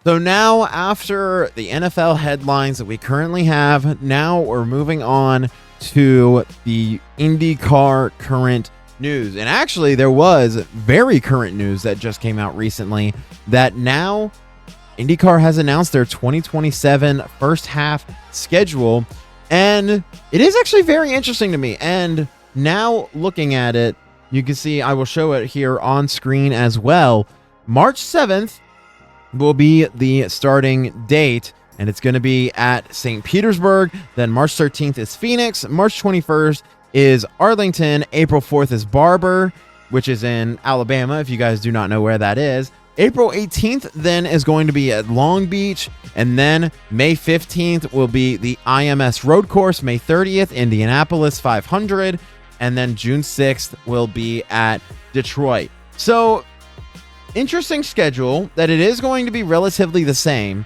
So now, after the NFL headlines that we currently have, now we're moving on to the IndyCar current news. And actually, there was very current news that just came out recently that now IndyCar has announced their 2027 first half schedule. And it is actually very interesting to me. And now looking at it, you can see, I will show it here on screen as well. March 7th will be the starting date, and it's going to be at St. Petersburg. Then March 13th is Phoenix. March 21st is Arlington. April 4th is Barber, which is in Alabama, if you guys do not know where that is. April 18th then is going to be at Long Beach, and then May 15th will be the IMS Road Course. May 30th, Indianapolis 500, and then June 6th will be at Detroit. So interesting schedule that it is going to be relatively the same,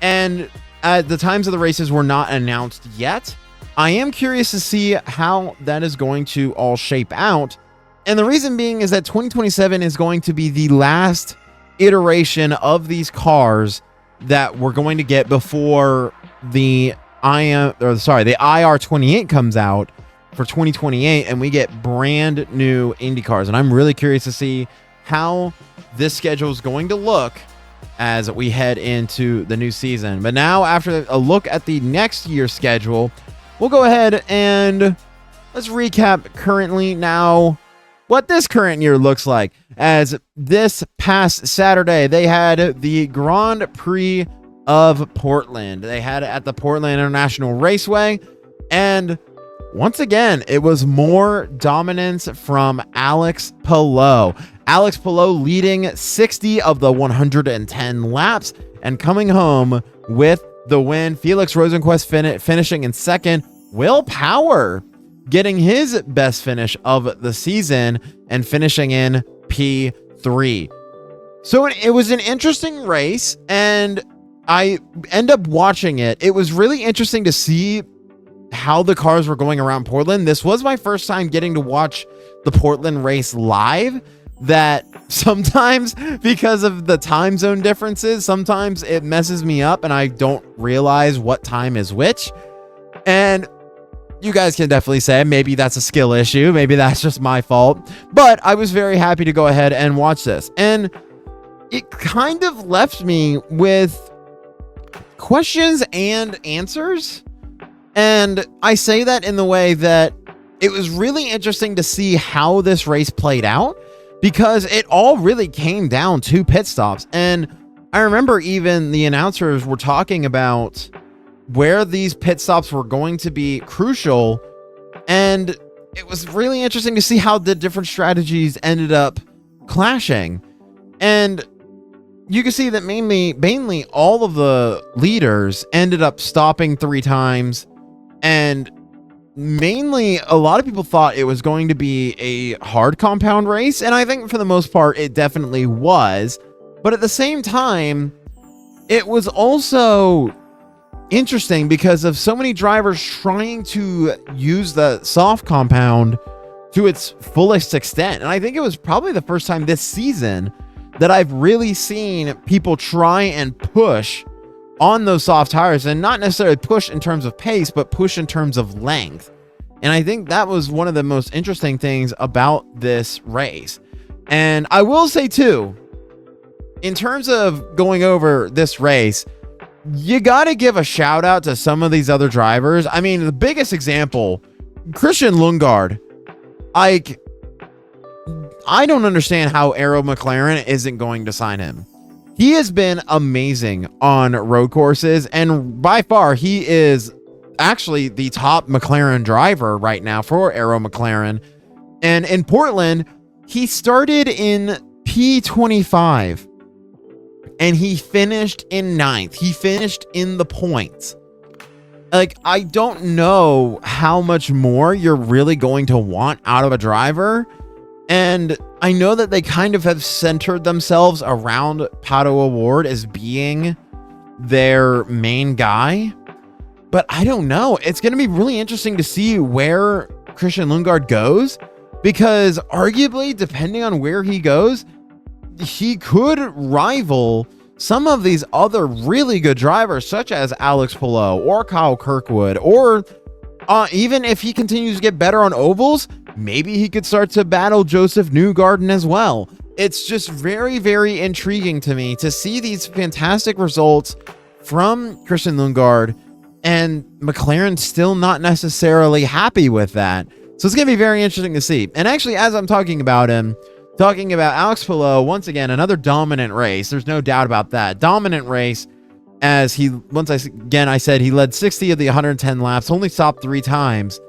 and the times of the races were not announced yet. I am curious to see how that is going to all shape out, and the reason being is that 2027 is going to be the last iteration of these cars that we're going to get before the IR28 comes out for 2028, and we get brand new Indy cars. And I'm really curious to see how this schedule is going to look as we head into the new season. But now, after a look at the next year's schedule, we'll go ahead and let's recap currently now what this current year looks like. As this past Saturday, they had the Grand Prix of Portland. They had it at the Portland International Raceway, and once again, it was more dominance from Alex Palou. Alex Palou leading 60 of the 110 laps and coming home with the win. Felix Rosenqvist finishing in second. Will Power getting his best finish of the season and finishing in P3. So it was an interesting race, and I end up watching it. It was really interesting to see how the cars were going around Portland. This was my first time getting to watch the Portland race live. That sometimes, because of the time zone differences, sometimes it messes me up and I don't realize what time is which. And you guys can definitely say maybe that's a skill issue, maybe that's just my fault, but I was very happy to go ahead and watch this, and it kind of left me with questions and answers. And I say that in the way that it was really interesting to see how this race played out, because it all really came down to pit stops. And I remember even the announcers were talking about where these pit stops were going to be crucial, and it was really interesting to see how the different strategies ended up clashing. And you can see that mainly all of the leaders ended up stopping 3 times, and mainly a lot of people thought it was going to be a hard compound race, and I think for the most part it definitely was. But at the same time, it was also interesting because of so many drivers trying to use the soft compound to its fullest extent. And I think it was probably the first time this season that I've really seen people try and push on those soft tires, and not necessarily push in terms of pace, but push in terms of length. And I think that was one of the most interesting things about this race. And I will say too, in terms of going over this race, you got to give a shout out to some of these other drivers. I mean, the biggest example, Christian Lundgaard. I don't understand how Arrow McLaren isn't going to sign him. He has been amazing on road courses, and by far he is actually the top McLaren driver right now for Arrow McLaren. And in Portland, he started in P25 and he finished in 9th. He finished in the points. Like, I don't know how much more you're really going to want out of a driver. And I know that they kind of have centered themselves around Pato O'Ward as being their main guy, but I don't know. It's going to be really interesting to see where Christian Lundgaard goes, because arguably, depending on where he goes, he could rival some of these other really good drivers, such as Alex Palou or Kyle Kirkwood, or even if he continues to get better on ovals, maybe he could start to battle Joseph Newgarden as well. It's just very, very intriguing to me to see these fantastic results from Christian Lundgaard, and McLaren still not necessarily happy with that. So it's going to be very interesting to see. And actually, as I'm talking about Alex Palou, once again, another dominant race. There's no doubt about that. Dominant race, as I said he led 60 of the 110 laps, only stopped 3 times.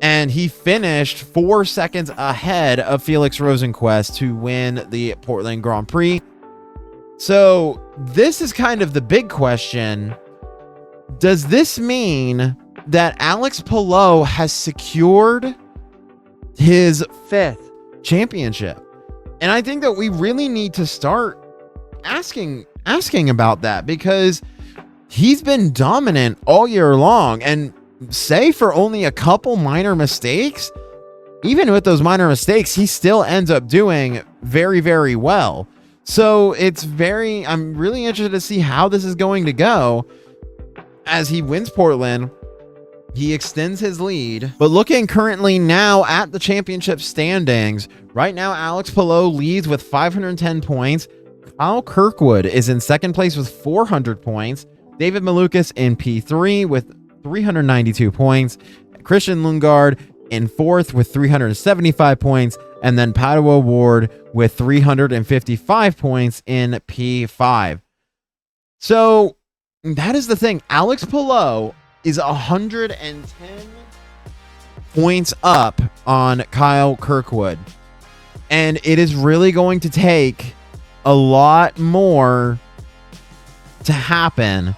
And he finished 4 seconds ahead of Felix Rosenqvist to win the Portland Grand Prix. So this is kind of the big question. Does this mean that Alex Palou has secured his 5th championship? And I think that we really need to start asking about that, because he's been dominant all year long, and say for only a couple minor mistakes, even with those minor mistakes, he still ends up doing very, very well. So I'm really interested to see how this is going to go. As he wins Portland, he extends his lead. But looking currently now at the championship standings, right now Alex Palou leads with 510 points. Kyle Kirkwood is in second place with 400 points. David Malukas in P3 with 392 points. Christian Lundgaard in 4th with 375 points. And then Pato Ward with 355 points in P5. So that is the thing. Alex Palou is 110 points up on Kyle Kirkwood. And it is really going to take a lot more to happen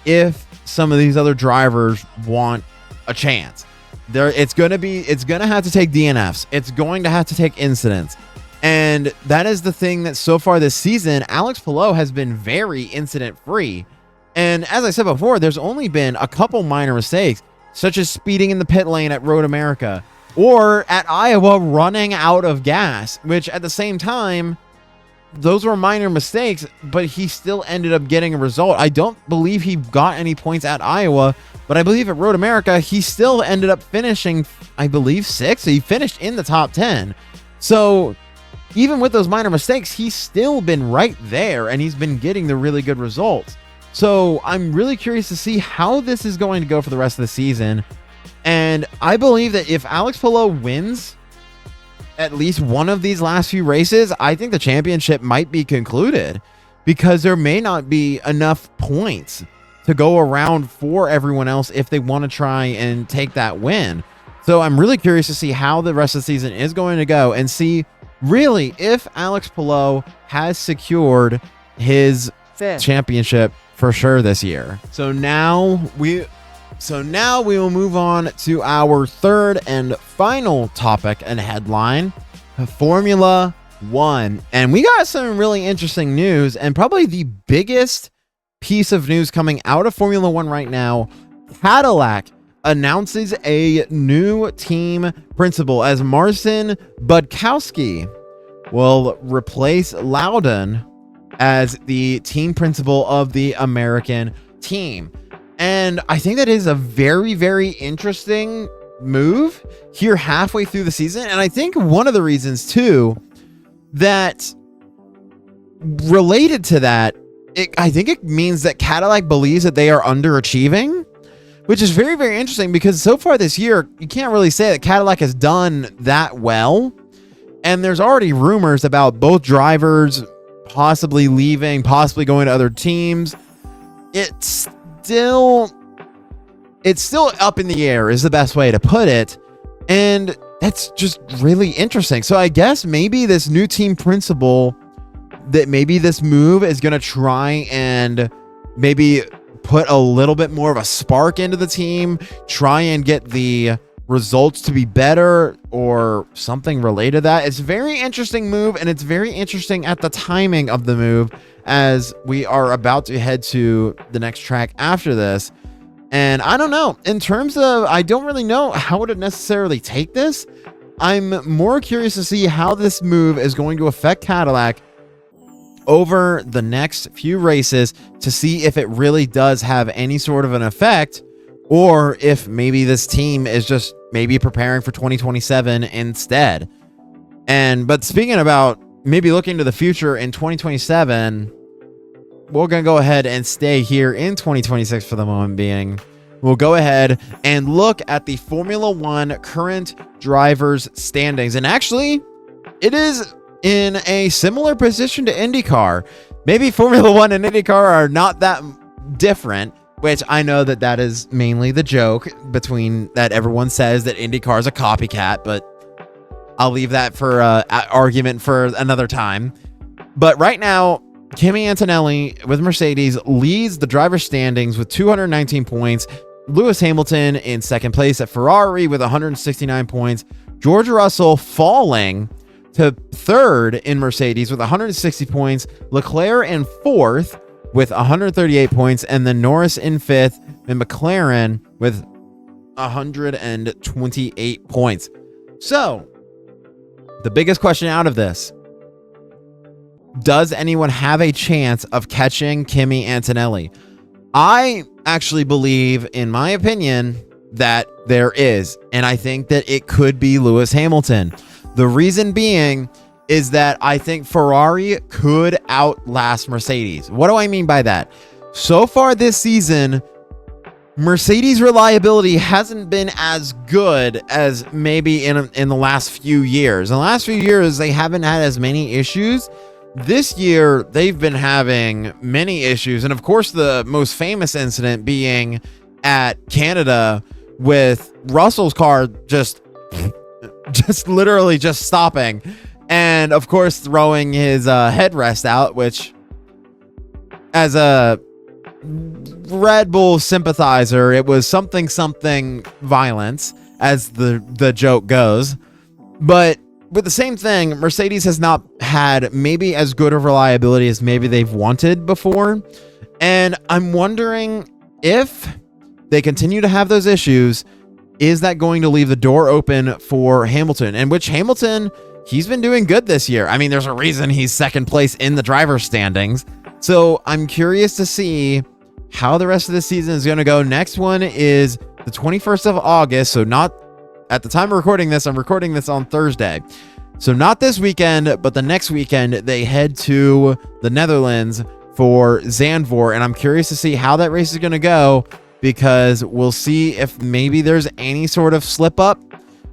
if some of these other drivers want a chance. It's going to have to take DNFs. It's going to have to take incidents. And that is the thing that so far this season, Alex Palou has been very incident free. And as I said before, there's only been a couple minor mistakes, such as speeding in the pit lane at Road America or at Iowa running out of gas, which at the same time, those were minor mistakes, but he still ended up getting a result. I don't believe he got any points at Iowa, but I believe at Road America, he still ended up finishing, I believe, 6th. So he finished in the top 10. So even with those minor mistakes, he's still been right there, and he's been getting the really good results. So I'm really curious to see how this is going to go for the rest of the season. And I believe that if Alex Palou wins at least one of these last few races, I think the championship might be concluded, because there may not be enough points to go around for everyone else if they want to try and take that win. So I'm really curious to see how the rest of the season is going to go, and see really if Alex Palou has secured his 5th championship for sure this year. So now we will move on to our third and final topic and headline, Formula One. And we got some really interesting news, and probably the biggest piece of news coming out of Formula One right now. Cadillac announces a new team principal, as Marcin Budkowski will replace Loudon as the team principal of the American team. And I think that is a very, very interesting move here halfway through the season. And I think one of the reasons too that related to that, I think it means that Cadillac believes that they are underachieving, which is very, very interesting, because so far this year, you can't really say that Cadillac has done that well. And there's already rumors about both drivers possibly leaving, possibly going to other teams. It's still up in the air is the best way to put it. And that's just really interesting. So I guess maybe this new team principal, that maybe this move is going to try and maybe put a little bit more of a spark into the team, try and get the results to be better or something related to that. It's a very interesting move, and it's very interesting at the timing of the move, as we are about to head to the next track after this. And I don't know, in terms of, I don't really know how would it necessarily take this. I'm more curious to see how this move is going to affect Cadillac over the next few races to see if it really does have any sort of an effect, or if maybe this team is just maybe preparing for 2027 instead. But speaking about maybe looking to the future in 2027, we're going to go ahead and stay here in 2026 for the moment being. We'll go ahead and look at the Formula One current drivers standings. And actually, it is in a similar position to IndyCar. Maybe Formula One and IndyCar are not that different, which I know that is mainly the joke between that everyone says that IndyCar is a copycat, but I'll leave that for argument for another time. But right now, Kimi Antonelli with Mercedes leads the driver standings with 219 points. Lewis Hamilton in second place at Ferrari with 169 points. George Russell falling to third in Mercedes with 160 points. Leclerc in fourth with 138 points. And then Norris in fifth and McLaren with 128 points. So, the biggest question out of this: does anyone have a chance of catching Kimi Antonelli? I actually believe, in my opinion, that there is, and I think that it could be Lewis Hamilton. The reason being is that I think Ferrari could outlast Mercedes. What do I mean by that? So far this season, Mercedes' reliability hasn't been as good as maybe in the last few years. In the last few years, they haven't had as many issues. This year, they've been having many issues. And of course, the most famous incident being at Canada with Russell's car just literally just stopping. And of course, throwing his headrest out, which, as a Red Bull sympathizer, it was something violence, as the joke goes. But with the same thing, Mercedes has not had maybe as good of reliability as maybe they've wanted before. And I'm wondering, if they continue to have those issues, is that going to leave the door open for Hamilton? And which Hamilton, he's been doing good this year. I mean, there's a reason he's second place in the driver's standings. So I'm curious to see how the rest of the season is going to go. Next one is the 21st of August. So not at the time of recording this, I'm recording this on Thursday. So not this weekend, but the next weekend, they head to the Netherlands for Zandvoort. And I'm curious to see how that race is going to go, because we'll see if maybe there's any sort of slip up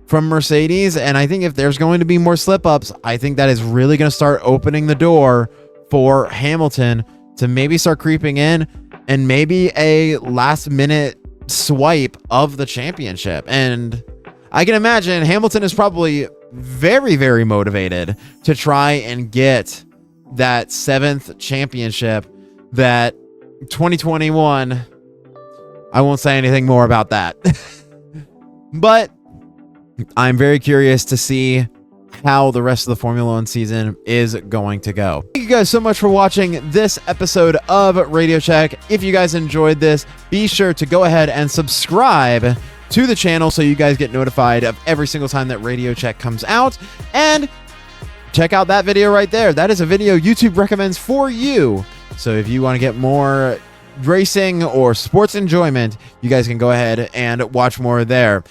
from Mercedes. And I think if there's going to be more slip ups, I think that is really going to start opening the door for Hamilton to maybe start creeping in and maybe a last minute swipe of the championship. And I can imagine Hamilton is probably very, very motivated to try and get that 7th championship, that 2021. I won't say anything more about that. But I'm very curious to see how the rest of the Formula One season is going to go. Thank you guys so much for watching this episode of Radio Check. If you guys enjoyed this, be sure to go ahead and subscribe to the channel so you guys get notified of every single time that Radio Check comes out. And check out that video right there. That is a video YouTube recommends for you. So if you want to get more racing or sports enjoyment, you guys can go ahead and watch more there.